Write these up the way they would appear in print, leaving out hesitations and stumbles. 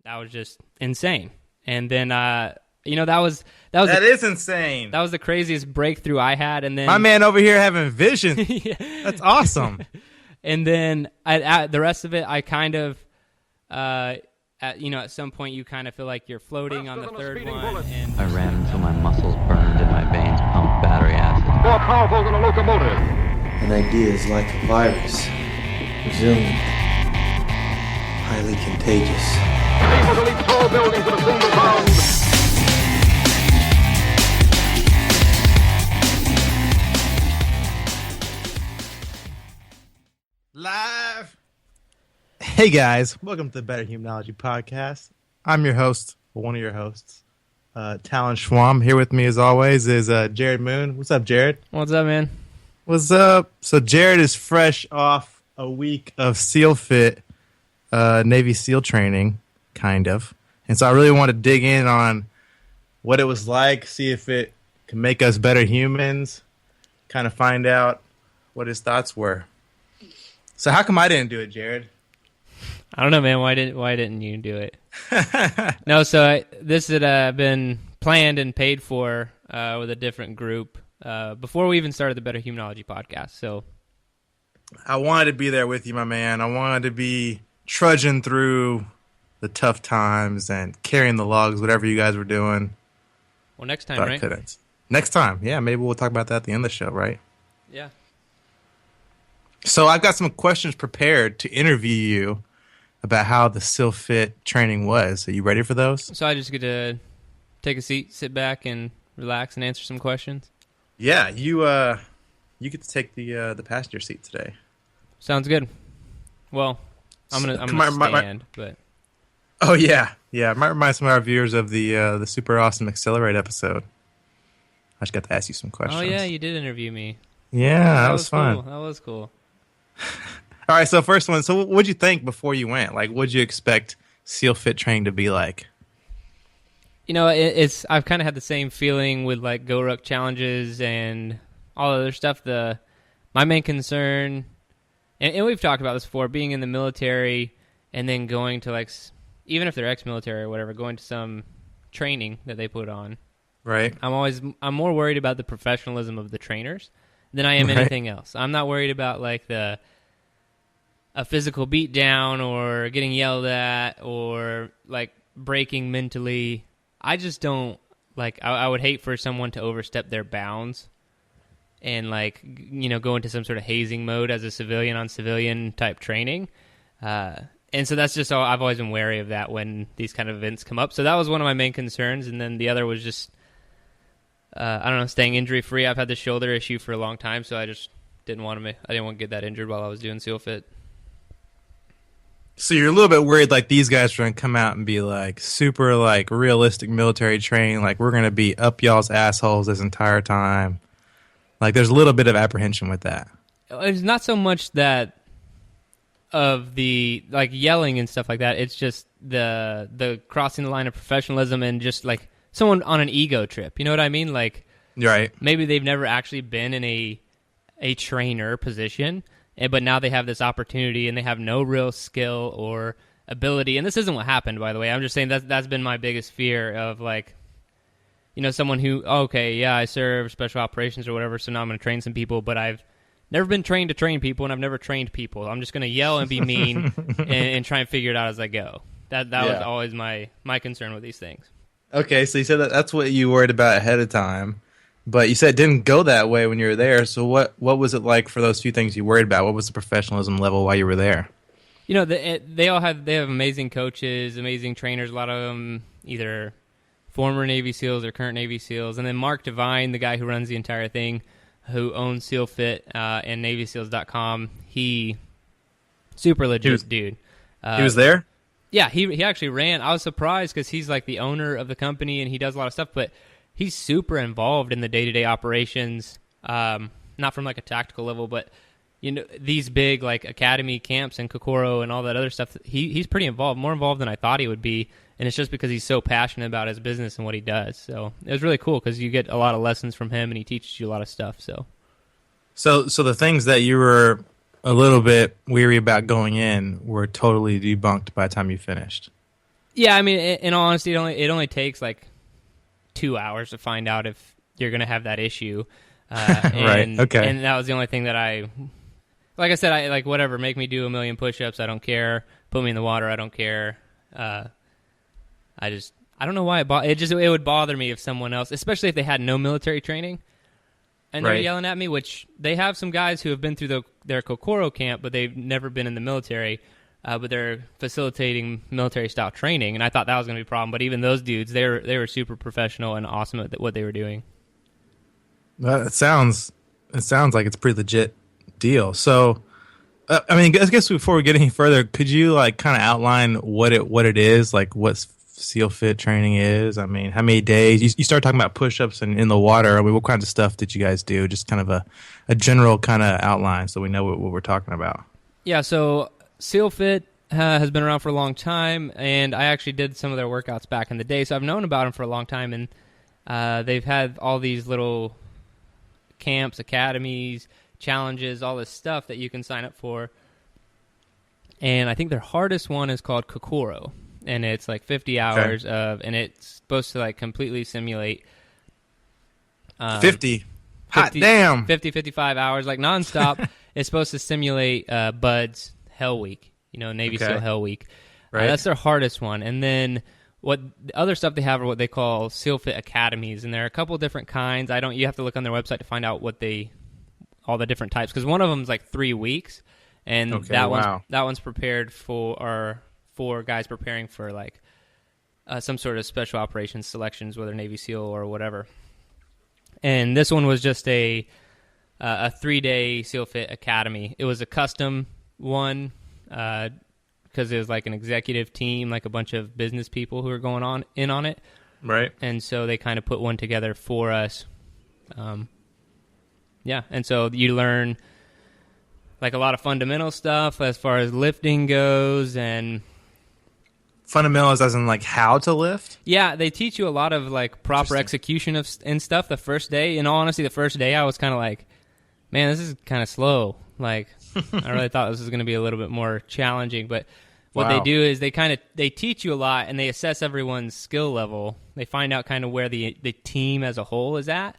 that was just insane. And then, that is insane. That was the craziest breakthrough I had. And then my man over here having vision. Yeah. That's awesome. And then the rest of it, I kind of, at some point you kind of feel like you're floating on the third one. And I ran until my muscles burned and my veins pumped battery acid. More powerful than a locomotive. An idea is like a virus, resilient, highly contagious. Able to leap tall buildings in a single bound. Live. Hey guys, welcome to the Betterhumanology Podcast. I'm your host, one of your hosts, Talon. Here with me as always is Jerred Moon. What's up, Jerred? What's up, man? What's up? So Jerred is fresh off a week of SEALFIT, Navy SEAL training, kind of. And so I really want to dig in on what it was like, see if it can make us better humans, kind of find out what his thoughts were. So how come I didn't do it, Jerred? I don't know, man. Why didn't you do it? No, so this had been planned and paid for with a different group before we even started the Betterhumanology Podcast. So I wanted to be there with you, my man. I wanted to be trudging through the tough times and carrying the logs, whatever you guys were doing. Well, next time, but right? I couldn't. Next time. Yeah, maybe we'll talk about that at the end of the show, right? Yeah. So I've got some questions prepared to interview you about how the SEALFIT training was. Are you ready for those? So I just get to take a seat, sit back, and relax and answer some questions? Yeah, you get to take the passenger seat today. Sounds good. Well, I'm gonna stand, but... Oh, yeah. Yeah, it might remind some of our viewers of the Super Awesome Accelerate episode. I just got to ask you some questions. Oh, yeah, you did interview me. Yeah, that was fun. Cool. That was cool. All right, so first one. So what'd you think before you went? Like, what'd you expect SEALFIT training to be like? I've kind of had the same feeling with, like, Go-Ruck challenges and all other stuff. My main concern, and we've talked about this before, being in the military and then going to, like... even if they're ex-military or whatever, going to some training that they put on. Right. I'm more worried about the professionalism of the trainers than I am anything else. I'm not worried about like a physical beatdown or getting yelled at or like breaking mentally. I just don't like. I would hate for someone to overstep their bounds and like go into some sort of hazing mode as a civilian on civilian type training. And so that's just all, I've always been wary of that when these kind of events come up. So that was one of my main concerns. And then the other was just, staying injury free. I've had the shoulder issue for a long time, so I just didn't want to get that injured while I was doing SEALFIT. So you're a little bit worried like these guys are going to come out and be like super like realistic military training. Like we're going to be up y'all's assholes this entire time. Like there's a little bit of apprehension with that. It's not so much that of the like yelling and stuff like that. It's just the crossing the line of professionalism and just like someone on an ego trip. You know what I mean? Like, right. Maybe they've never actually been in a trainer position, but now they have this opportunity and they have no real skill or ability. And this isn't what happened, by the way. I'm just saying that's been my biggest fear of like, someone who, I serve special operations or whatever, so now I'm going to train some people, but I've never been trained to train people, and I've never trained people. I'm just going to yell and be mean and try and figure it out as I go. That was always my concern with these things. Okay, so you said that's what you worried about ahead of time, but you said it didn't go that way when you were there. So what was it like for those few things you worried about? What was the professionalism level while you were there? They have amazing coaches, amazing trainers. A lot of them either former Navy SEALs or current Navy SEALs, and then Mark Devine, the guy who runs the entire thing, who owns SEALFIT and NavySeals.com. He super legit dude. He was there? Yeah, he actually ran. I was surprised because he's like the owner of the company and he does a lot of stuff, but he's super involved in the day-to-day operations, not from like a tactical level, but these big like academy camps in Kokoro and all that other stuff. He's pretty involved, more involved than I thought he would be, and it's just because he's so passionate about his business and what he does. So it was really cool because you get a lot of lessons from him and he teaches you a lot of stuff. So the things that you were a little bit weary about going in were totally debunked by the time you finished. Yeah, I mean, in all honesty, it only takes like 2 hours to find out if you're going to have that issue. Right. Okay. And that was the only thing that like I said, I like whatever. Make me do 1,000,000 push-ups. I don't care. Put me in the water. I don't care. I don't know why it would bother me if someone else, especially if they had no military training, and they're yelling at me. Which they have some guys who have been through their Kokoro camp, but they've never been in the military. But they're facilitating military-style training, and I thought that was going to be a problem. But even those dudes, they were super professional and awesome at what they were doing. It sounds like it's a pretty legit deal. So, I mean, I guess before we get any further, could you like kind of outline what it is, like what SEALFIT training is? I mean, how many days? You start talking about push-ups and in the water. I mean, what kinds of stuff did you guys do? Just kind of a general kind of outline so we know what we're talking about. Yeah, so SEALFIT has been around for a long time, and I actually did some of their workouts back in the day, so I've known about them for a long time, and they've had all these little camps, academies, challenges, all this stuff that you can sign up for. And I think their hardest one is called Kokoro, and it's like 50 hours and it's supposed to like completely simulate 50 hot damn 55 hours like nonstop. It's supposed to simulate Bud's Hell Week, Navy SEAL Hell Week. Right. That's their hardest one. And then what the other stuff they have are what they call SEALFIT academies, and there are a couple different kinds. You have to look on their website to find out all the different types, because one of them is like 3 weeks, and that one's prepared for guys preparing for like some sort of special operations selections, whether Navy SEAL or whatever. And this one was just a 3-day SEALFIT academy. It was a custom one because it was like an executive team, like a bunch of business people who were going in on it. Right. And so they kind of put one together for us. Yeah, and so you learn like a lot of fundamental stuff as far as lifting goes, and fundamentals as in like how to lift. Yeah, they teach you a lot of like proper execution and stuff the first day. In all honesty, the first day I was kind of like, man, this is kind of slow. Like I really thought this was going to be a little bit more challenging, but what they do is they teach you a lot, and they assess everyone's skill level. They find out kind of where the team as a whole is at.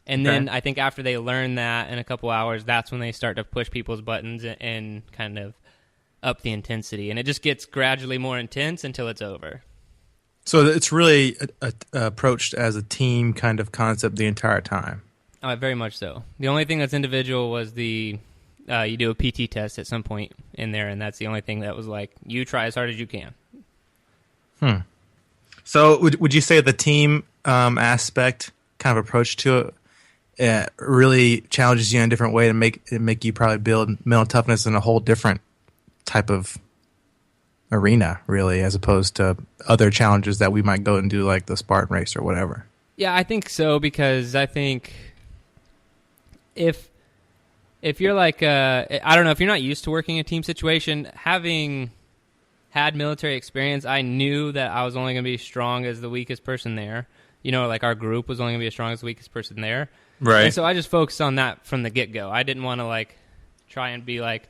And then I think after they learn that in a couple hours, that's when they start to push people's buttons and kind of up the intensity. And it just gets gradually more intense until it's over. So it's really approached as a team kind of concept the entire time. Very much so. The only thing that's individual was you do a PT test at some point in there, and that's the only thing that was like, you try as hard as you can. So would you say the team aspect kind of approach to it really challenges you in a different way to make you probably build mental toughness in a whole different type of arena, really, as opposed to other challenges that we might go and do like the Spartan race or whatever? Yeah, I think so, because I think if you're like, I don't know, if you're not used to working in a team situation, having had military experience, I knew that I was only going to be as strong as the weakest person there. Like our group was only going to be as strong as the weakest person there. Right. And so I just focused on that from the get-go. I didn't want to like try and be like,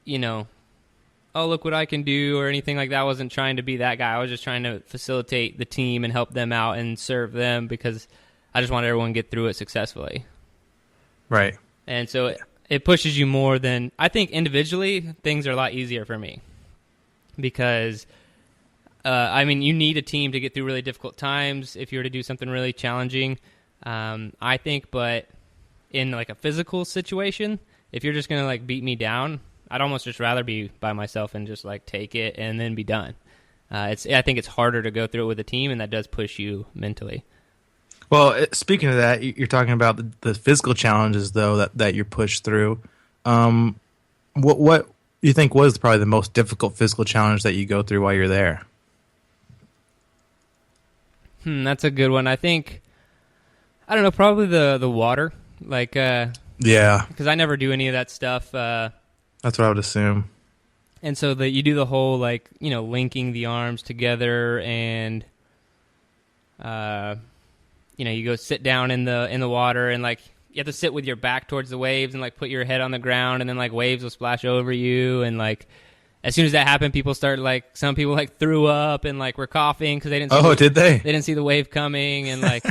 oh, look what I can do or anything like that. I wasn't trying to be that guy. I was just trying to facilitate the team and help them out and serve them, because I just wanted everyone to get through it successfully. Right. And so it pushes you more than, I think individually, things are a lot easier for me, because you need a team to get through really difficult times if you were to do something really challenging. I think, but in like a physical situation, if you're just going to like beat me down, I'd almost just rather be by myself and just like take it and then be done. I think it's harder to go through it with a team, and that does push you mentally. Well, speaking of that, you're talking about the physical challenges though that you're pushed through. What you think was probably the most difficult physical challenge that you go through while you're there? That's a good one. I think, I don't know, probably the water. Like, yeah, because I never do any of that stuff. That's what I would assume. And so you do the whole like, linking the arms together, and you go sit down in the water, and like you have to sit with your back towards the waves and like put your head on the ground, and then like waves will splash over you, and like as soon as that happened, people started like, some people like threw up and like were coughing because they didn't. Did they? They didn't see the wave coming, and like,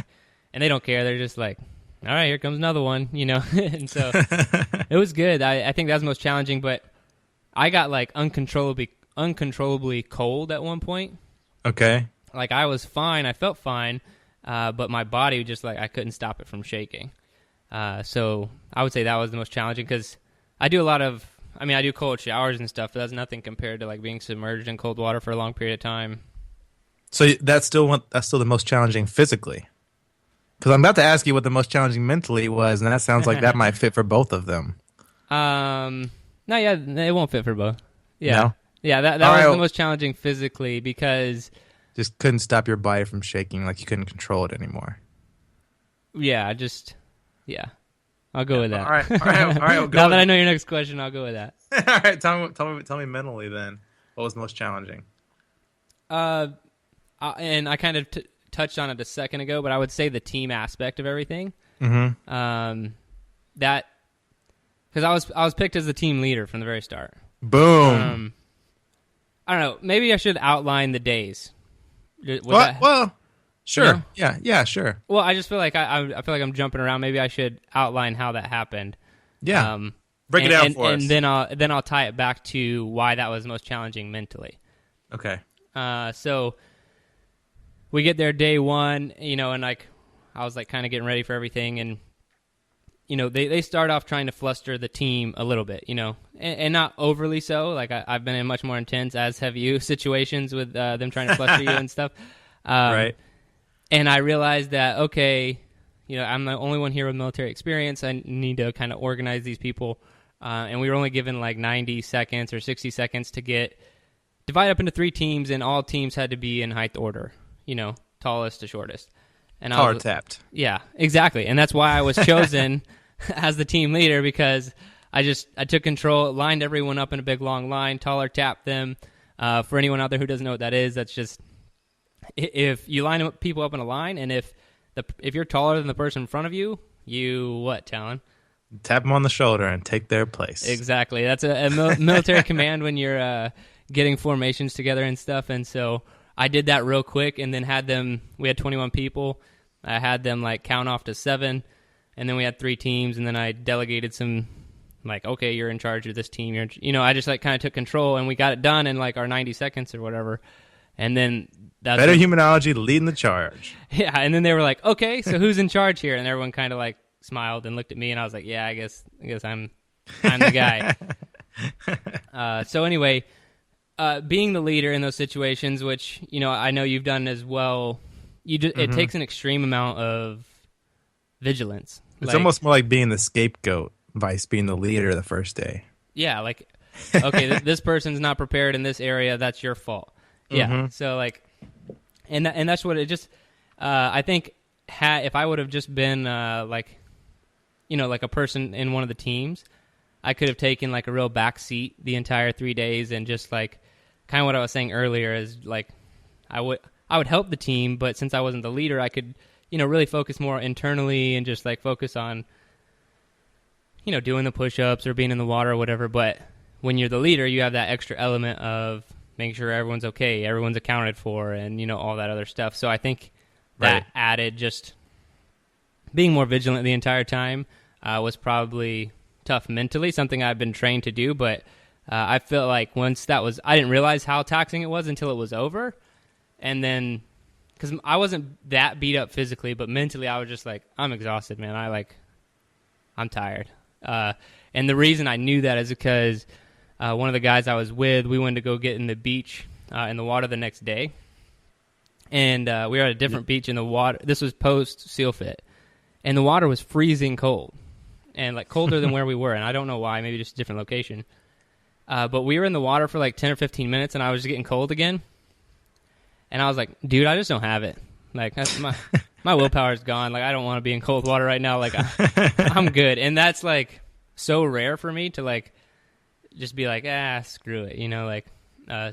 and they don't care. They're just like, all right, here comes another one, you know. And so it was good. I think that was the most challenging, but I got like uncontrollably cold at one point. Okay. Like I was fine, I felt fine, but my body just like I couldn't stop it from shaking. So I would say that was the most challenging because I do I do cold showers and stuff, but that's nothing compared to like being submerged in cold water for a long period of time. So that's still the most challenging physically. Because I'm about to ask you what the most challenging mentally was, and that sounds like that might fit for both of them. No, yeah, it won't fit for both. Yeah, no? Yeah, that was the most challenging physically because just couldn't stop your body from shaking, like you couldn't control it anymore. Yeah, I'll go with that. All right. Now that I know your next question, I'll go with that. All right, tell me mentally then. What was most challenging? And I kind of touched on it a second ago, but I would say the team aspect of everything. Mm-hmm. That because I was picked as the team leader from the very start. Boom. I don't know. Maybe I should outline the days. Well, sure. You know? Yeah, sure. Well, I just feel like I feel like I'm jumping around. Maybe I should outline how that happened. Yeah. Break it down for us. And then I'll tie it back to why that was most challenging mentally. Okay. So we get there day one, you know, and like I was like kind of getting ready for everything, and you know they start off trying to fluster the team a little bit, you know, and not overly so. Like I've been in much more intense, as have you, situations with them trying to fluster you and stuff. Right. And I realized that, okay, you know, I'm the only one here with military experience. I need to kind of organize these people. And we were only given like 90 seconds or 60 seconds to divide up into 3 teams, and all teams had to be in height order, you know, tallest to shortest. And taller tapped. Yeah, exactly. And that's why I was chosen as the team leader, because I took control, lined everyone up in a big long line, taller tapped them. For anyone out there who doesn't know what that is, that's just if you line people up in a line, and if you're taller than the person in front of you, you what, Talon? Tap them on the shoulder and take their place. Exactly. That's a military command when you're getting formations together and stuff. And so I did that real quick, and then we had 21 people. I had them like count off to 7, and then we had 3 teams, and then I delegated some, like, okay, you're in charge of this team. I just like kind of took control, and we got it done in like our 90 seconds or whatever. And then that's Betterhumanology leading the charge. Yeah, and then they were like, okay, so who's in charge here? And everyone kind of like smiled and looked at me, and I was like, yeah, I guess I'm the guy. So anyway, being the leader in those situations, which, you know, I know you've done as well, it takes an extreme amount of vigilance. It's almost more like being the scapegoat, vice being the leader the first day. Yeah, like, okay, this person's not prepared in this area, that's your fault. Yeah, so like, and that's what it just, I think if I would have just been like, you know, like a person in one of the teams, I could have taken like a real back seat the entire 3 days, and just like kind of what I was saying earlier is like I would help the team, but since I wasn't the leader, I could, you know, really focus more internally and just like focus on, you know, doing the push-ups or being in the water or whatever. But when you're the leader, you have that extra element of making sure everyone's okay, everyone's accounted for, and, you know, all that other stuff. So I think that added just being more vigilant the entire time was probably tough mentally, something I've been trained to do. But I feel like once I didn't realize how taxing it was until it was over. And then, because I wasn't that beat up physically, but mentally I was just like, I'm exhausted, man. I'm tired. And the reason I knew that is because one of the guys I was with, we went to go get in the beach in the water the next day. And we were at a different beach in the water. This was post SEALFIT. And the water was freezing cold. And like colder than where we were. And I don't know why, maybe just a different location. But we were in the water for like 10 or 15 minutes, and I was just getting cold again. And I was like, dude, I just don't have it. Like, that's my willpower's gone. Like, I don't want to be in cold water right now. Like, I'm good. And that's like so rare for me to like just be like, screw it, you know, like,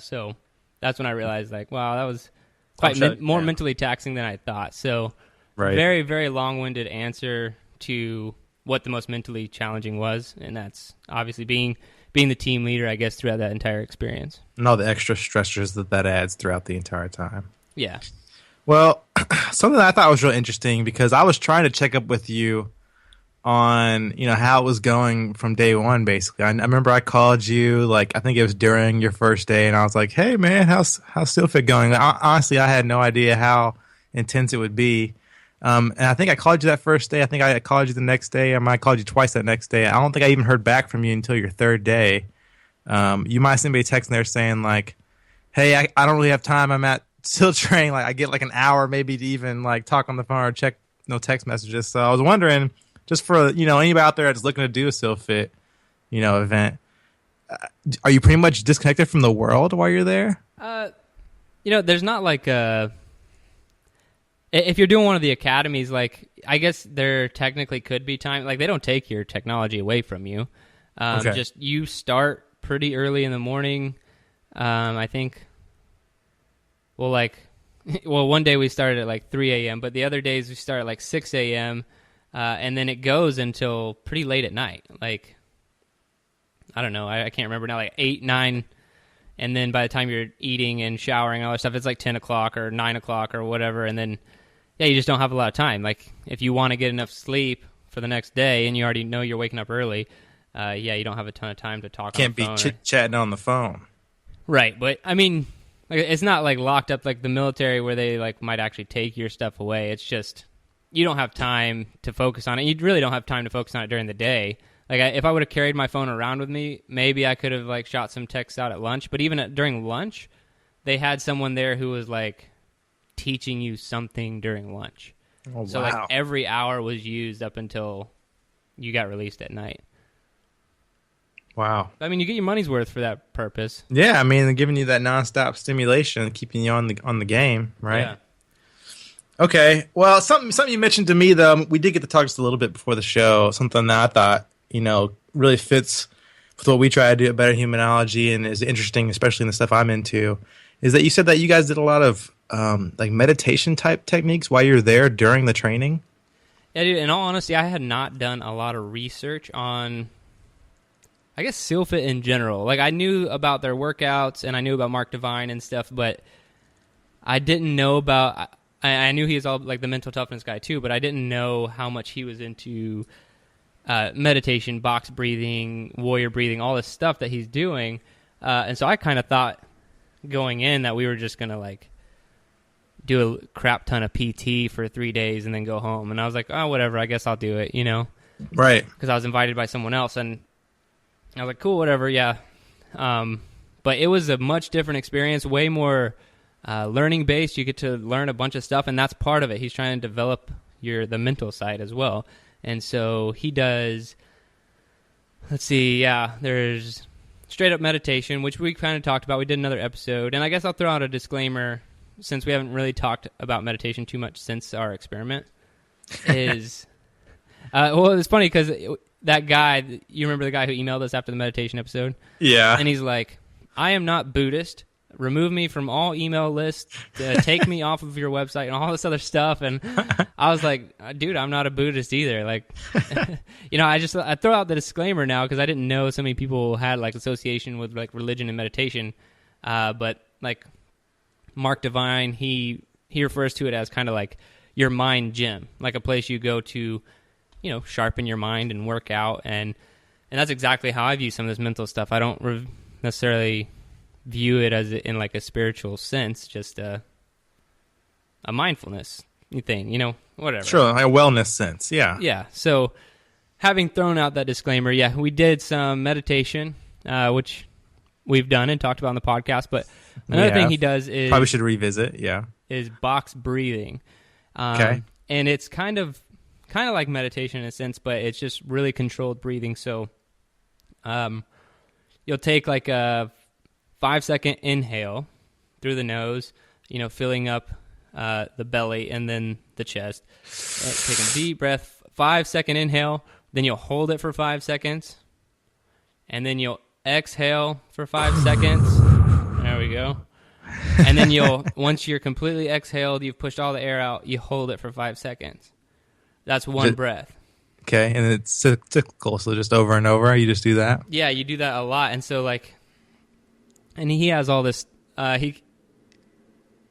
so that's when I realized, like, wow, that was quite more mentally taxing than I thought. So very, very long-winded answer to what the most mentally challenging was, and that's obviously being being the team leader, I guess, throughout that entire experience. And all the extra stressors that adds throughout the entire time. Yeah. Well, something that I thought was really interesting, because I was trying to check up with you on, how it was going from day one, basically. I remember I called you, like, I think it was during your first day, and I was like, hey, man, how's SEALFIT going? Honestly, I had no idea how intense it would be. And I think I called you that first day. I think I called you the next day. I might have called you twice that next day. I don't think I even heard back from you until your third day. You might have sent me a text in there saying, like, hey, I don't really have time. I'm at SEAL training. Like, I get like an hour maybe to even like talk on the phone or check no text messages. So I was wondering, just for anybody out there that's looking to do a SEALFIT, event, are you pretty much disconnected from the world while you're there? There's not like a. If you're doing one of the academies, like, I guess there technically could be time. Like, they don't take your technology away from you. Okay. Just you start pretty early in the morning. I think. Well, one day we started at like 3 a.m., but the other days we start at like 6 a.m., and then it goes until pretty late at night. Like, I don't know, I can't remember now, like 8, 9, and then by the time you're eating and showering and all that stuff, it's like 10 o'clock or 9 o'clock or whatever, and then, yeah, you just don't have a lot of time. Like, if you want to get enough sleep for the next day and you already know you're waking up early, you don't have a ton of time to talk on the phone. Can't be chit-chatting on the phone. Right, but, I mean, like, it's not like locked up like the military where they like might actually take your stuff away. It's just you don't have time to focus on it. You really don't have time to focus on it during the day. Like, if I would have carried my phone around with me, maybe I could have like shot some texts out at lunch. But even during lunch, they had someone there who was like teaching you something during lunch. Oh, so wow. like every hour was used up until you got released at night. Wow. I mean, you get your money's worth for that purpose. Yeah, I mean, giving you that nonstop stimulation, keeping you on the game, right? Yeah. Okay. Well, something you mentioned to me, though, we did get to talk just a little bit before the show, something that I thought, really fits with what we try to do at Betterhumanology and is interesting, especially in the stuff I'm into, is that you said that you guys did a lot of like meditation type techniques while you're there during the training. Yeah, dude, in all honesty, I had not done a lot of research on, I guess, SEALFIT in general. Like, I knew about their workouts and I knew about Mark Divine and stuff, but I didn't know about. I knew he was all like the mental toughness guy too, but I didn't know how much he was into meditation, box breathing, warrior breathing, all this stuff that he's doing. And so I kind of thought going in that we were just gonna like do a crap ton of PT for 3 days and then go home. And I was like, oh, whatever, I guess I'll do it, Right. Because I was invited by someone else, and I was like, cool, whatever, yeah. But it was a much different experience, way more learning-based. You get to learn a bunch of stuff, and that's part of it. He's trying to develop the mental side as well. And so he does, there's straight-up meditation, which we kind of talked about. We did another episode, and I guess I'll throw out a disclaimer, since we haven't really talked about meditation too much since our experiment, is... well, it's funny because that guy, you remember the guy who emailed us after the meditation episode? Yeah. And he's like, I am not Buddhist. Remove me from all email lists. Take me off of your website and all this other stuff. And I was like, dude, I'm not a Buddhist either. Like, I throw out the disclaimer now because I didn't know so many people had like association with like religion and meditation. But like Mark Divine, he refers to it as kind of like your mind gym, like a place you go to, sharpen your mind and work out. And that's exactly how I view some of this mental stuff. I don't necessarily view it as in like a spiritual sense, just a mindfulness thing, whatever. Sure, a wellness sense, yeah. Yeah, so having thrown out that disclaimer, yeah, we did some meditation, which we've done and talked about on the podcast, but another thing he does is... Probably should revisit, yeah. ...is box breathing. Okay. And it's kind of like meditation in a sense, but it's just really controlled breathing. So you'll take like a 5-second inhale through the nose, filling up the belly and then the chest. Take a deep breath, 5-second inhale, then you'll hold it for 5 seconds, and then you'll exhale for 5 seconds. There we go. And then once you're completely exhaled, you've pushed all the air out, you hold it for 5 seconds. That's one breath. Okay, and it's cyclical, so just over and over, you just do that? Yeah, you do that a lot. And so, like, and he has all this, some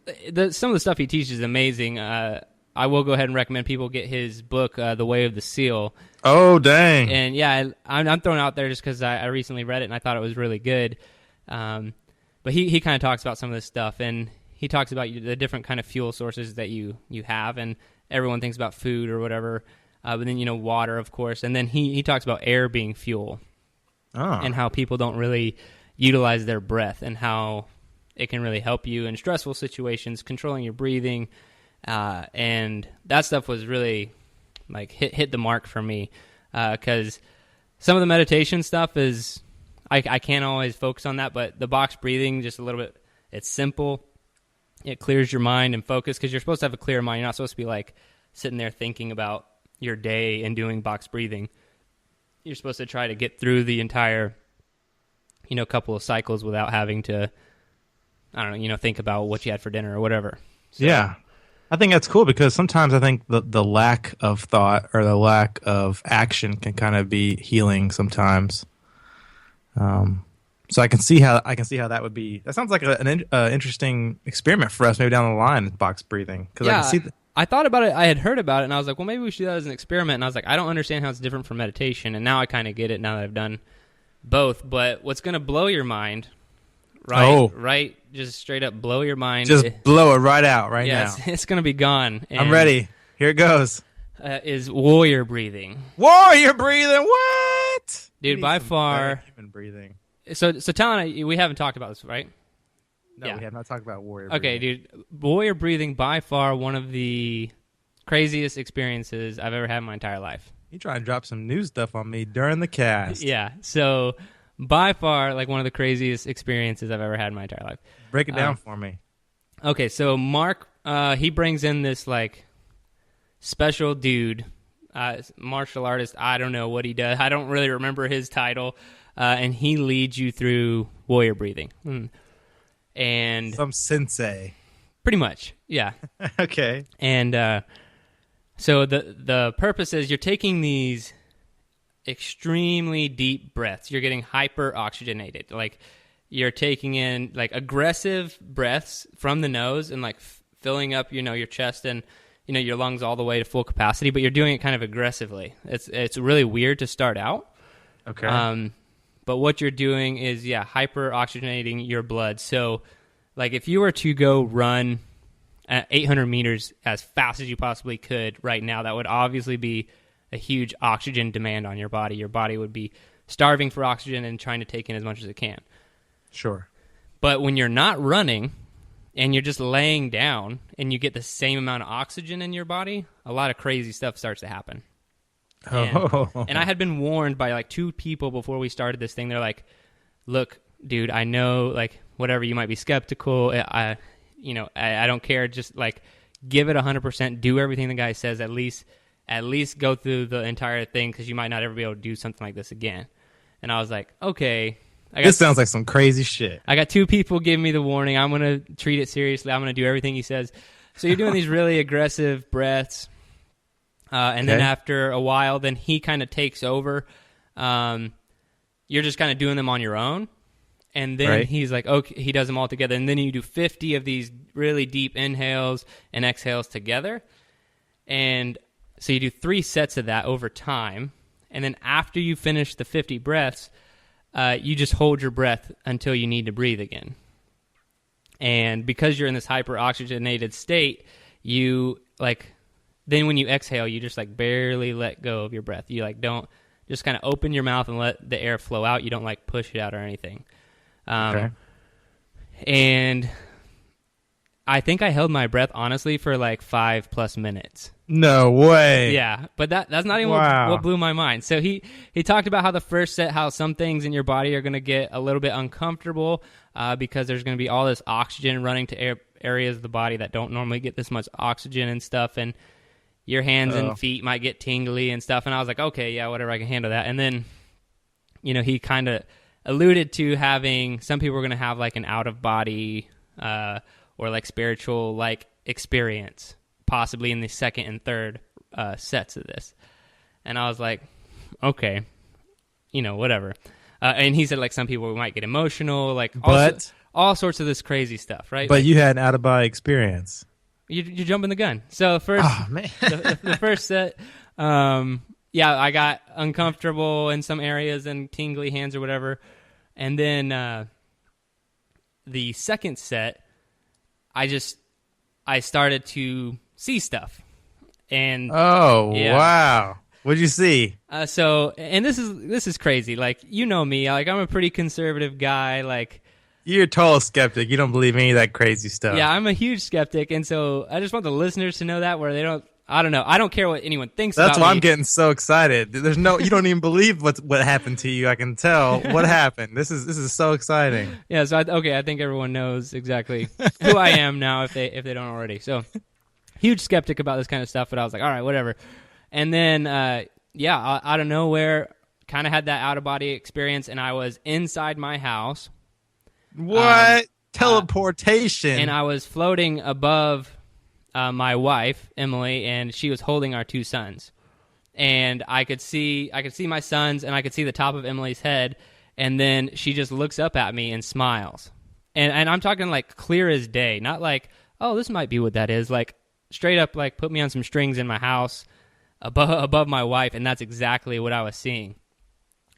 of the stuff he teaches is amazing. I will go ahead and recommend people get his book, The Way of the SEAL. Oh, dang. And yeah, I'm throwing it out there just because I recently read it and I thought it was really good. But he kind of talks about some of this stuff, and he talks about the different kind of fuel sources that you have, and everyone thinks about food or whatever, but then, water, of course. And then he talks about air being fuel and how people don't really utilize their breath and how it can really help you in stressful situations, controlling your breathing. And that stuff was really like hit the mark for me, because some of the meditation stuff is I can't always focus on that, but the box breathing, just a little bit, it's simple. It clears your mind and focus, because you're supposed to have a clear mind. You're not supposed to be like sitting there thinking about your day and doing box breathing. You're supposed to try to get through the entire, couple of cycles without having to, I don't know, think about what you had for dinner or whatever. So, yeah. I think that's cool, because sometimes I think the lack of thought or the lack of action can kind of be healing sometimes. So I can see how that would be. That sounds like an interesting experiment for us maybe down the line, box breathing. Yeah, I thought about it. I had heard about it, and I was like, well, maybe we should do that as an experiment. And I was like, I don't understand how it's different from meditation. And now I kind of get it now that I've done both. But what's going to blow your mind, right? Oh. Right? Just straight up blow your mind. Just blow it right out now. It's going to be gone. And, I'm ready. Here it goes. Is warrior breathing. Warrior breathing? What? Dude, by far. Human breathing. So Talon, we haven't talked about this, right? No, yeah. We have not talked about warrior breathing. Okay, dude. Warrior breathing, by far, one of the craziest experiences I've ever had in my entire life. You try and drop some new stuff on me during the cast. Yeah. So, by far, like, one of the craziest experiences I've ever had in my entire life. Break it down for me. Okay, so Mark, he brings in this, like, special dude, martial artist. I don't know what he does. I don't really remember his title. And he leads you through warrior breathing. And some sensei. Pretty much, yeah. Okay. And so the purpose is you're taking these extremely deep breaths. You're getting hyper oxygenated. Like, you're taking in like aggressive breaths from the nose and like filling up, your chest and your lungs all the way to full capacity, but you're doing it kind of aggressively. It's really weird to start out. Okay. But what you're doing is, hyper oxygenating your blood. So, like, if you were to go run at 800 meters as fast as you possibly could right now, that would obviously be a huge oxygen demand on your body. Your body would be starving for oxygen and trying to take in as much as it can. Sure. But when you're not running and you're just laying down and you get the same amount of oxygen in your body, a lot of crazy stuff starts to happen. And I had been warned by like 2 people before we started this thing. They're like, look, dude, I know, like, whatever, you might be skeptical. I don't care. Just like give it 100%. Do everything the guy says. At least go through the entire thing, because you might not ever be able to do something like this again. And I was like, okay. This sounds like some crazy shit. I got 2 people giving me the warning. I'm going to treat it seriously. I'm going to do everything he says. So you're doing these really aggressive breaths. And then after a while, then he kind of takes over. You're just kind of doing them on your own. And then he's like, okay, he does them all together. And then you do 50 of these really deep inhales and exhales together. And so you do 3 sets of that over time. And then after you finish the 50 breaths, you just hold your breath until you need to breathe again. And because you're in this hyper-oxygenated state, you, like... Then when you exhale, you just like barely let go of your breath. You like don't just kind of open your mouth and let the air flow out. You don't like push it out or anything. And I think I held my breath honestly for like 5+ minutes. No way. Yeah, but that's not even what blew my mind. So he talked about how the first set, how some things in your body are going to get a little bit uncomfortable because there's going to be all this oxygen running to areas of the body that don't normally get this much oxygen and stuff, and your hands and feet might get tingly and stuff. And I was like, okay, yeah, whatever, I can handle that. And then, he kind of alluded to having, some people are going to have like an out-of-body or like spiritual like experience, possibly in the second and third sets of this. And I was like, okay, whatever. And he said, like, some people might get emotional, like, all sorts of this crazy stuff, right? But like, you had an out-of-body experience. You're jumping the gun. So first, the first set, I got uncomfortable in some areas and tingly hands or whatever. And then the second set, I started to see stuff. And wow. What'd you see? And this is crazy. Like, you know me, like, I'm a pretty conservative guy. Like, you're a total skeptic. You don't believe any of that crazy stuff. Yeah, I'm a huge skeptic, and so I just want the listeners to know that, where they don't. I don't know. I don't care what anyone thinks. That's about why me. I'm getting so excited. You don't even believe what happened to you. I can tell what happened. This is so exciting. Yeah. So I think everyone knows exactly who I am now if they don't already. So huge skeptic about this kind of stuff, but I was like, all right, whatever. And then out of nowhere, kind of had that out of body experience, and I was inside my house. What? Teleportation. And I was floating above my wife, Emily, and she was holding our two sons. And I could see my sons, and I could see the top of Emily's head, and then she just looks up at me and smiles. And I'm talking like clear as day, not like, oh, this might be what that is. Like, straight up, like, put me on some strings in my house above my wife, and that's exactly what I was seeing.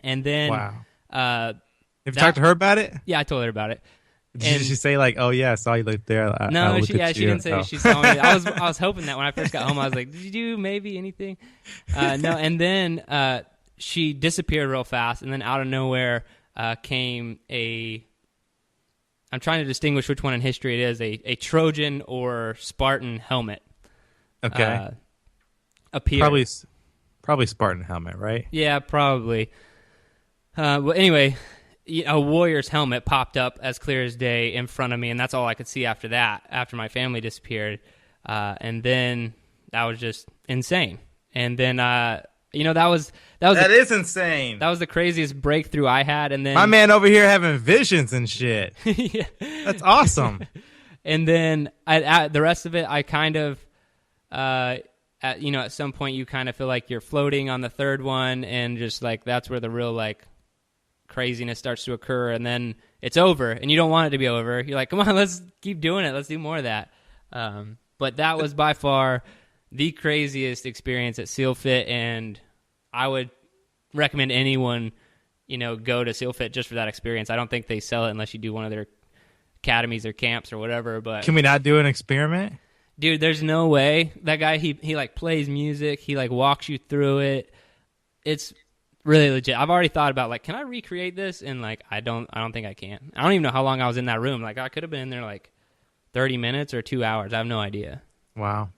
And then wow. Have you talked to her about it? Yeah, I told her about it. Did she say, like, oh, yeah, I saw you look there? She didn't say she saw me. I was hoping that when I first got home, I was like, did you do maybe anything? No, and then she disappeared real fast, and then out of nowhere came I'm trying to distinguish which one in history it is, a Trojan or Spartan helmet. Okay. Appeared. Probably Spartan helmet, right? Yeah, probably. Well, anyway, a warrior's helmet popped up as clear as day in front of me, and that's all I could see after that, after my family disappeared. And then that was just insane. And then, that is insane. That was the craziest breakthrough I had. And then my man over here having visions and shit. Yeah. That's awesome. And then the rest of it, I kind of, at some point you kind of feel like you're floating on the third one, and just like that's where the real like craziness starts to occur, and then it's over, and you don't want it to be over. You're like, come on, let's keep doing it. Let's do more of that. But that was by far the craziest experience at SEALFIT, and I would recommend anyone, go to SEALFIT just for that experience. I don't think they sell it unless you do one of their academies or camps or whatever. But can we not do an experiment? Dude, there's no way. That guy, he like plays music. He like walks you through it. It's really legit. I've already thought about like, can I recreate this? And like, I don't think I can. I don't even know how long I was in that room. Like, I could have been in there like 30 minutes or 2 hours. I have no idea. Wow.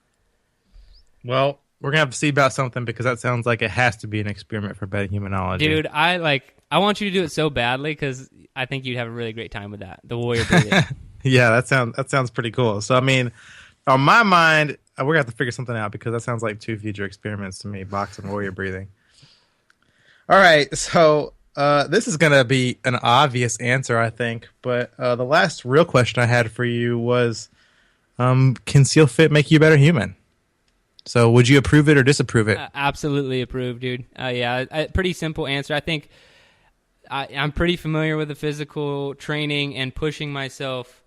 Well, we're gonna have to see about something, because that sounds like it has to be an experiment for Betterhumanology. Dude, I want you to do it so badly, because I think you'd have a really great time with that. The warrior breathing. Yeah, that sounds pretty cool. So I mean, on my mind, we're gonna have to figure something out, because that sounds like two future experiments to me: box and warrior breathing. All right, so this is gonna be an obvious answer, I think, but the last real question I had for you was, can SEALFIT make you a better human? So would you approve it or disapprove it? Absolutely approve, dude. Pretty simple answer. I think I'm pretty familiar with the physical training and pushing myself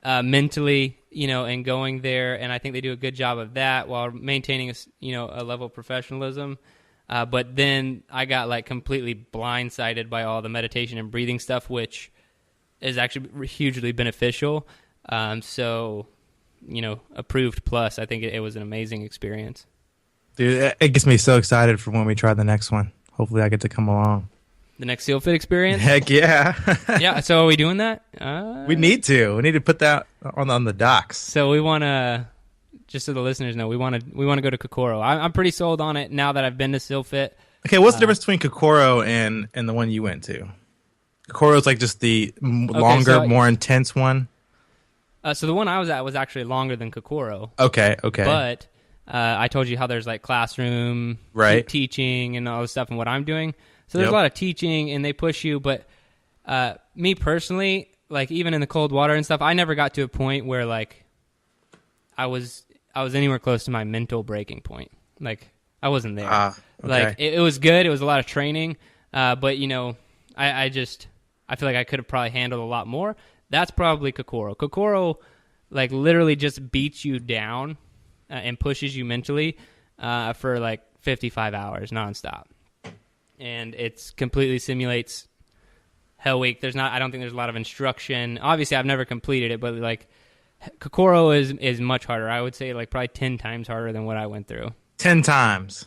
mentally, and going there, and I think they do a good job of that while maintaining a level of professionalism. But then I got like completely blindsided by all the meditation and breathing stuff, which is actually hugely beneficial. So, approved plus. I think it was an amazing experience. Dude, it gets me so excited for when we try the next one. Hopefully I get to come along. The next SEALFIT experience? Heck yeah. Yeah, so are we doing that? We need to. We need to put that on the docs. So we want to, just so the listeners know, we want to go to Kokoro. I'm pretty sold on it now that I've been to SEALFIT. Okay, what's the difference between Kokoro and the one you went to? Kokoro is like just the longer, more intense one? So the one I was at was actually longer than Kokoro. Okay. But I told you how there's like classroom teaching and all this stuff and what I'm doing. So there's a lot of teaching and they push you. But me personally, like even in the cold water and stuff, I never got to a point where like I was anywhere close to my mental breaking point. Like I wasn't there. Okay. Like it was good. It was a lot of training, but you know, I feel like I could have probably handled a lot more. That's probably Kokoro. Kokoro, like literally just beats you down and pushes you mentally for like 55 hours nonstop, and it's completely simulates Hell Week. I don't think there's a lot of instruction. Obviously, I've never completed it, but like Kokoro is much harder. I would say like probably 10 times harder than what I went through. 10 times.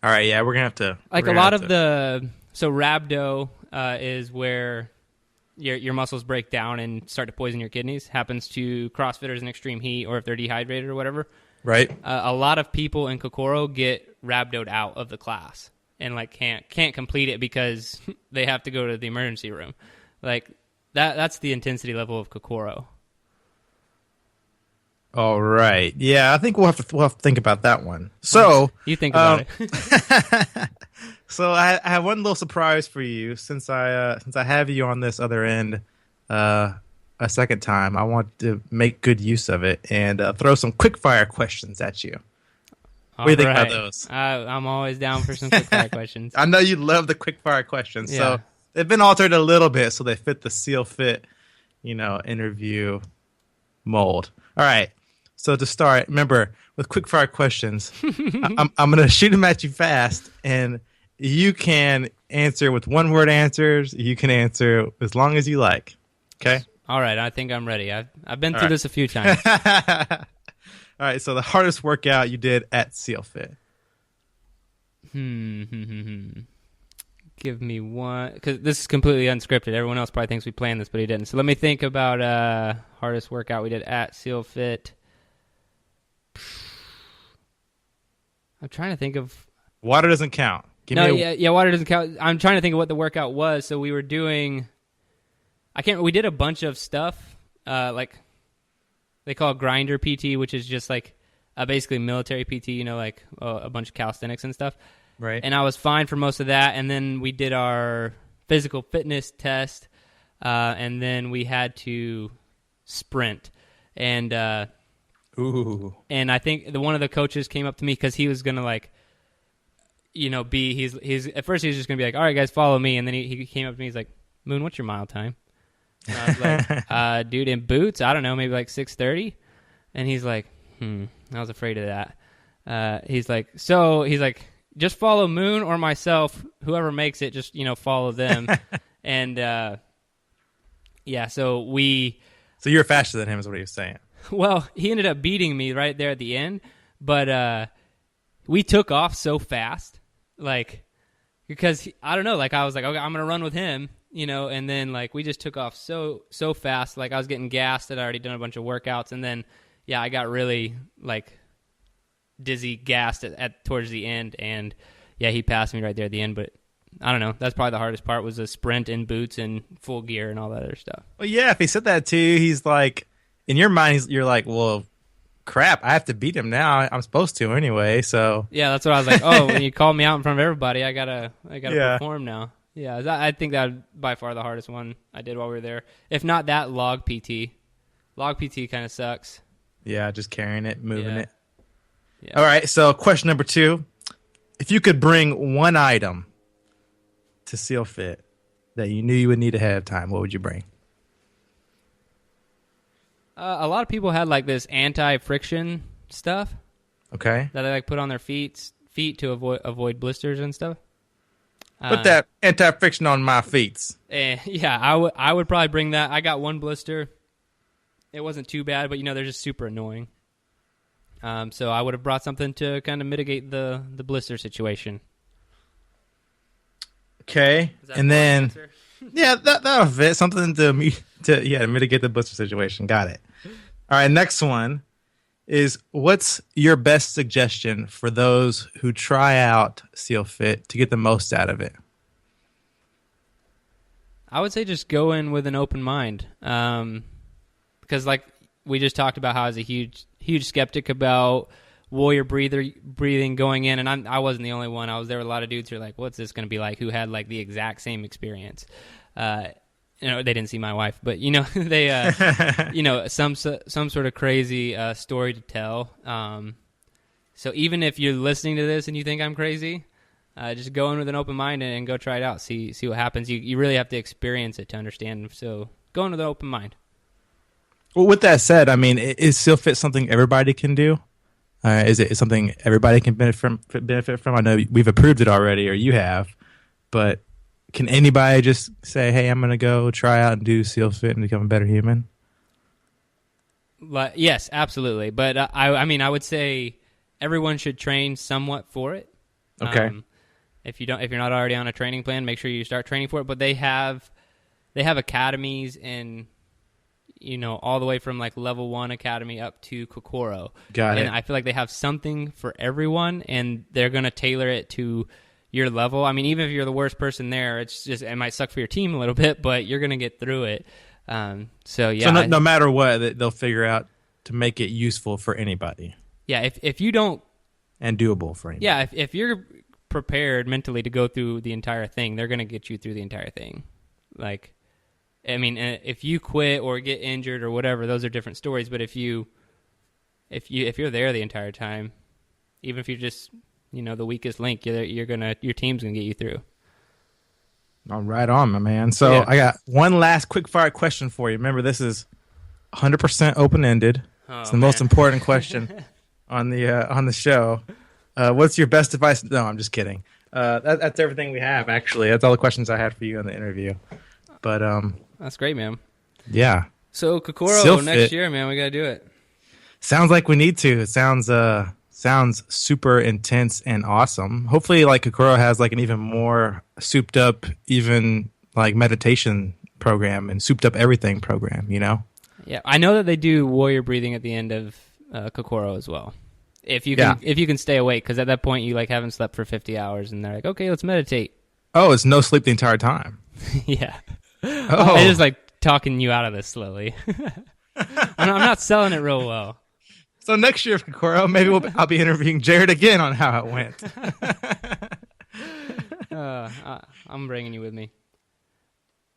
All right, yeah, we're gonna have to. Like a lot of so rhabdo is where your muscles break down and start to poison your kidneys. Happens to CrossFitters in extreme heat or if they're dehydrated or whatever. Right. A lot of people in Kokoro get rhabdoed out of the class and like can't complete it because they have to go to the emergency room. Like that's the intensity level of Kokoro. All right. Yeah, I think we'll have to think about that one. So you think about it. So I have one little surprise for you. Since I have you on this other end a second time, I want to make good use of it and throw some quickfire questions at you. What do you think about those? I'm always down for some quickfire questions. I know you love the quickfire questions. Yeah. So they've been altered a little bit so they fit the SEALFIT, interview mold. All right. So to start, remember, with quickfire questions, I'm going to shoot them at you fast, and you can answer with one-word answers. You can answer as long as you like. Okay? All right. I think I'm ready. I've been through this a few times. All right. So the hardest workout you did at SEALFIT. Give me one, because this is completely unscripted. Everyone else probably thinks we planned this, but he didn't. So let me think about hardest workout we did at SEALFIT. I'm trying to think of... Water doesn't count. Water doesn't count. I'm trying to think of what the workout was. So we were doing... We did a bunch of stuff, like they call it grinder PT, which is just like basically military PT, like a bunch of calisthenics and stuff. Right. And I was fine for most of that. And then we did our physical fitness test, and then we had to sprint. And and I think one of the coaches came up to me because he was gonna he's at first he was just gonna be like, all right guys, follow me. And then he came up to me, he's like, Moon, what's your mile time? And I was like, dude, in boots, I don't know, maybe like 6:30. And he's like, I was afraid of that. He's like, just follow Moon or myself, whoever makes it, just, follow them. And, so So you're faster than him is what he was saying. Well, he ended up beating me right there at the end, but we took off so fast, because I don't know, I was like, okay, I'm going to run with him, and then we just took off so fast, I was getting gassed. I'd already done a bunch of workouts, and then I got really dizzy, gassed at towards the end, and he passed me right there at the end. But I don't know, that's probably the hardest part, was the sprint in boots and full gear and all that other stuff. Well, yeah, if he said that to you, he's like, in your mind, you're like, well, crap, I have to beat him now. I'm supposed to anyway, so. Yeah, that's what I was like. Oh, when you called me out in front of everybody, I gotta perform now. Yeah, I think that was by far the hardest one I did while we were there. If not that, log PT. Log PT kind of sucks. Yeah, just carrying it, moving it. Yeah. All right, so question number 2. If you could bring one item to SEALFIT that you knew you would need ahead of time, what would you bring? A lot of people had this anti-friction stuff. Okay. That they put on their feet to avoid blisters and stuff. Put that anti-friction on my feet. Yeah, I would probably bring that. I got one blister. It wasn't too bad, but they're just super annoying. So I would have brought something to kind of mitigate the blister situation. Okay, and then that'll fit, something to mitigate the blister situation. Got it. All right, next one is, what's your best suggestion for those who try out SEALFIT to get the most out of it? I would say just go in with an open mind, because we just talked about how I was a huge skeptic about warrior breathing going in, and I wasn't the only one. I was there with a lot of dudes who were like, what's this going to be like, who had the exact same experience. They didn't see my wife, but they some sort of crazy story to tell. So even if you're listening to this and you think I'm crazy, just go in with an open mind and go try it out. See what happens. You really have to experience it to understand. So go in with an open mind. Well, with that said, I mean, is SEALFIT something everybody can do? Is it something everybody can benefit from? I know we've approved it already, or you have, but can anybody just say, hey, I'm going to go try out and do SEALFIT and become a better human? Yes, absolutely. But I mean, I would say everyone should train somewhat for it. Okay. If you're not already on a training plan, make sure you start training for it. But they have academies in, all the way from like level 1 academy up to Kokoro. Got it. And I feel like they have something for everyone, and they're going to tailor it to your level. I mean, even if you're the worst person there, it might suck for your team a little bit, but you're going to get through it. So no matter what, they'll figure out to make it useful for anybody. Yeah, if you don't, and doable for anybody. Yeah, if you're prepared mentally to go through the entire thing, they're going to get you through the entire thing. Like, I mean, if you quit or get injured or whatever, those are different stories. But if you're there the entire time, even if you're just the weakest link, your team's gonna get you through. All right, on, my man. So yeah. I got one last quick fire question for you. Remember, this is 100% open ended. It's the most important question on the show. What's your best advice? No, I'm just kidding. That's everything we have. Actually, that's all the questions I had for you in the interview. But that's great, man. Yeah. So Kokoro SEALFIT. Next year, man, we gotta do it. Sounds like we need to. It sounds super intense and awesome. Hopefully, like Kokoro has like an even more souped up, even like meditation program and souped up everything program. Yeah, I know that they do warrior breathing at the end of Kokoro as well. If you can stay awake, because at that point you like haven't slept for 50 hours, and they're like, okay, let's meditate. Oh, it's no sleep the entire time. Yeah. Oh. I just like talking you out of this slowly. I'm not selling it real well. So next year, Kokoro, maybe I'll be interviewing Jerred again on how it went. I'm bringing you with me.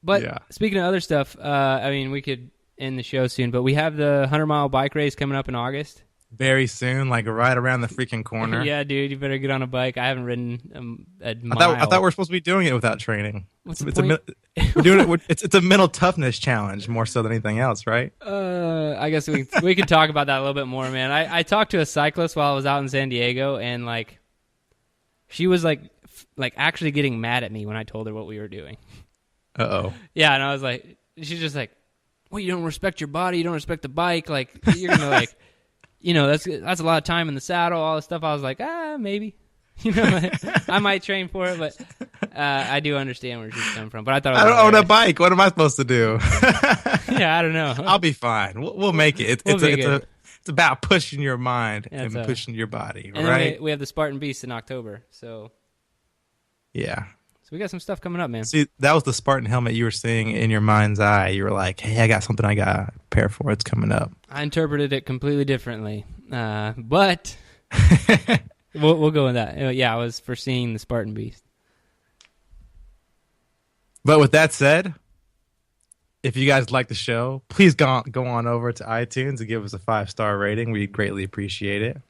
But Speaking of other stuff, I mean, we could end the show soon, but we have the 100-mile bike race coming up in August. Very soon, like right around the freaking corner. Yeah, dude, you better get on a bike. I haven't ridden a mile. I thought we were supposed to be doing it without training. What's the point? We're doing it. It's a mental toughness challenge more so than anything else, right? I guess we could talk about that a little bit more, man. I talked to a cyclist while I was out in San Diego, and like, she was like actually getting mad at me when I told her what we were doing. Uh-oh. Yeah, and I was like, she's just like, well, you don't respect your body, you don't respect the bike, like you're gonna like. That's a lot of time in the saddle, all this stuff. I was like, maybe. I might train for it, but I do understand where she's coming from. But I thought I don't own a bike. What am I supposed to do? Yeah, I don't know. I'll be fine. We'll make it. It's about pushing your mind and pushing your body, and right? We have the Spartan Beast in October, so yeah. So we got some stuff coming up, man. See, that was the Spartan helmet you were seeing in your mind's eye. You were like, hey, I got something I got to prepare for. It's coming up. I interpreted it completely differently. But we'll go with that. Yeah, I was foreseeing the Spartan Beast. But with that said, if you guys like the show, please go on over to iTunes and give us a 5-star rating. We'd greatly appreciate it.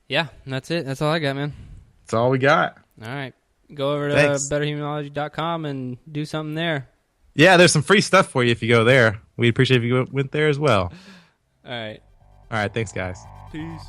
Yeah, that's it. That's all I got, man. That's all we got. All right. Go over to Betterhumanology.com and do something there. Yeah, there's some free stuff for you if you go there. We'd appreciate if you went there as well. All right. All right, thanks, guys. Peace.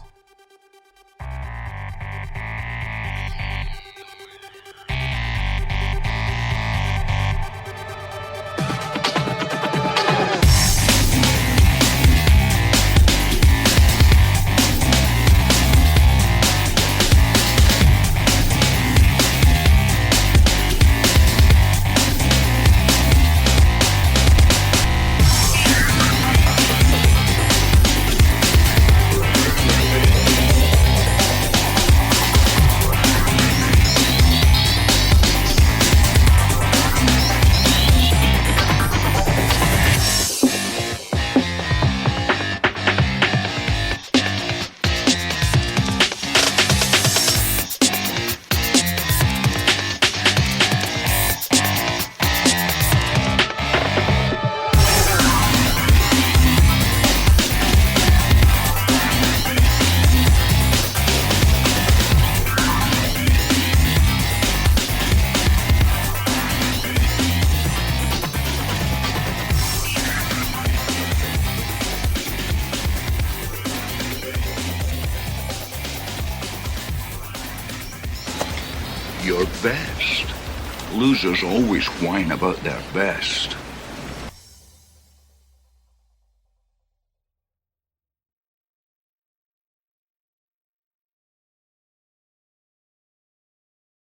your best. Losers always whine about their best.